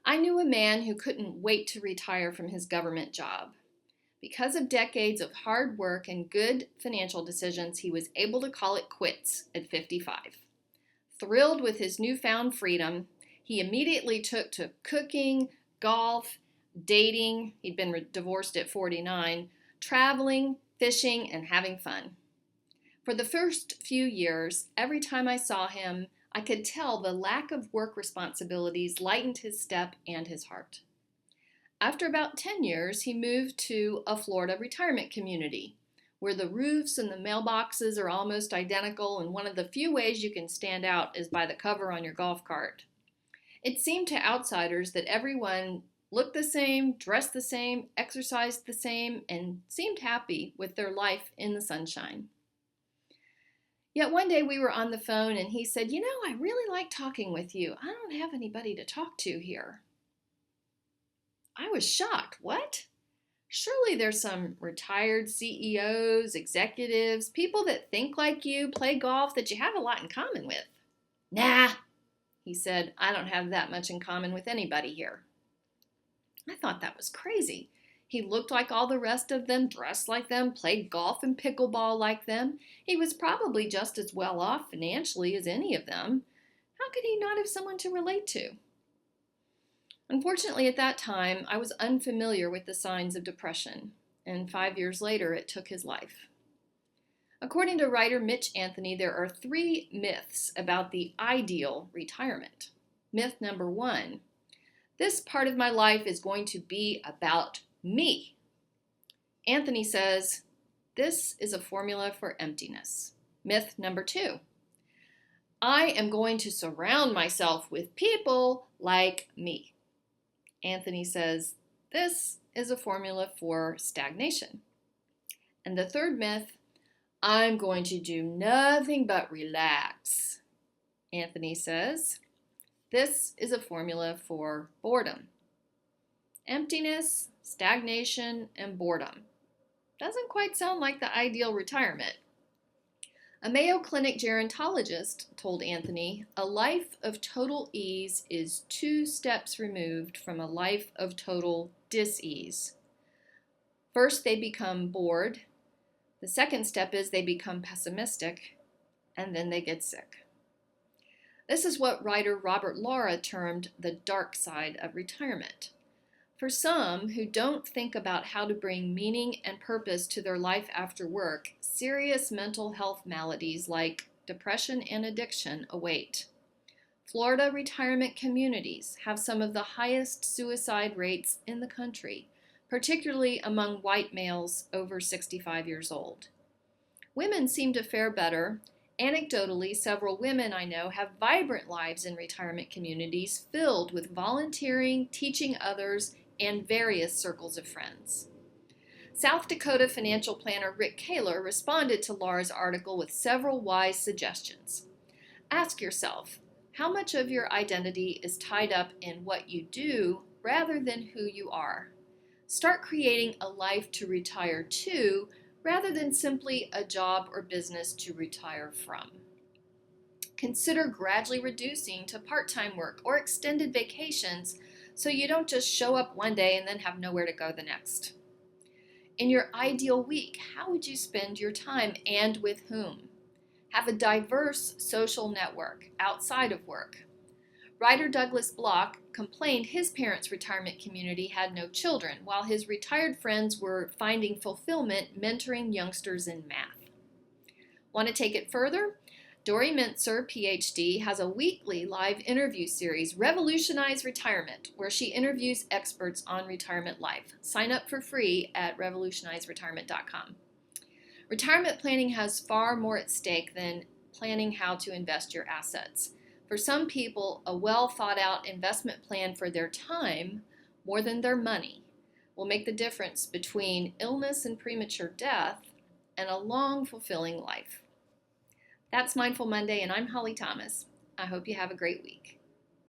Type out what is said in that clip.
I knew a man who couldn't wait to retire from his government job. Because of decades of hard work and good financial decisions, he was able to call it quits at 55. Thrilled with his newfound freedom, he immediately took to cooking, golf, dating, he'd been divorced at 49, traveling, fishing, and having fun. For the first few years, every time I saw him, I could tell the lack of work responsibilities lightened his step and his heart. After about 10 years, he moved to a Florida retirement community where the roofs and the mailboxes are almost identical, and one of the few ways you can stand out is by the cover on your golf cart. It seemed to outsiders that everyone looked the same, dressed the same, exercised the same, and seemed happy with their life in the sunshine. Yet one day we were on the phone and he said, I really like talking with you. I don't have anybody to talk to here. I was shocked. What? Surely there's some retired CEOs, executives, people that think like you, play golf, that you have a lot in common with. Nah, he said, I don't have that much in common with anybody here. I thought that was crazy. He looked like all the rest of them, dressed like them, played golf and pickleball like them. He was probably just as well off financially as any of them. How could he not have someone to relate to? Unfortunately, at that time, I was unfamiliar with the signs of depression, and 5 years later, it took his life. According to writer Mitch Anthony, there are 3 myths about the ideal retirement. Myth number 1, this part of my life is going to be about me. Anthony says, this is a formula for emptiness. Myth number 2, I am going to surround myself with people like me. Anthony says, this is a formula for stagnation. And the third myth, I'm going to do nothing but relax. Anthony says, this is a formula for boredom. Emptiness, stagnation, and boredom. Doesn't quite sound like the ideal retirement. A Mayo Clinic gerontologist told Anthony, a life of total ease is 2 steps removed from a life of total dis-ease. First, they become bored. The second step is they become pessimistic, and then they get sick. This is what writer Robert Lara termed the dark side of retirement. For some who don't think about how to bring meaning and purpose to their life after work, serious mental health maladies like depression and addiction await. Florida retirement communities have some of the highest suicide rates in the country, particularly among white males over 65 years old. Women seem to fare better. Anecdotally, several women I know have vibrant lives in retirement communities filled with volunteering, teaching others, and various circles of friends. South Dakota financial planner Rick Kaler responded to Lara's article with several wise suggestions. Ask yourself, how much of your identity is tied up in what you do rather than who you are? Start creating a life to retire to rather than simply a job or business to retire from. Consider gradually reducing to part-time work or extended vacations so you don't just show up one day and then have nowhere to go the next. In your ideal week, how would you spend your time and with whom? Have a diverse social network outside of work. Writer Douglas Block complained his parents' retirement community had no children, while his retired friends were finding fulfillment mentoring youngsters in math. Want to take it further? Dori Mintzer, PhD, has a weekly live interview series, Revolutionize Retirement, where she interviews experts on retirement life. Sign up for free at revolutionizeretirement.com. Retirement planning has far more at stake than planning how to invest your assets. For some people, a well-thought-out investment plan for their time, more than their money, will make the difference between illness and premature death and a long, fulfilling life. That's Mindful Monday, and I'm Holly Thomas. I hope you have a great week.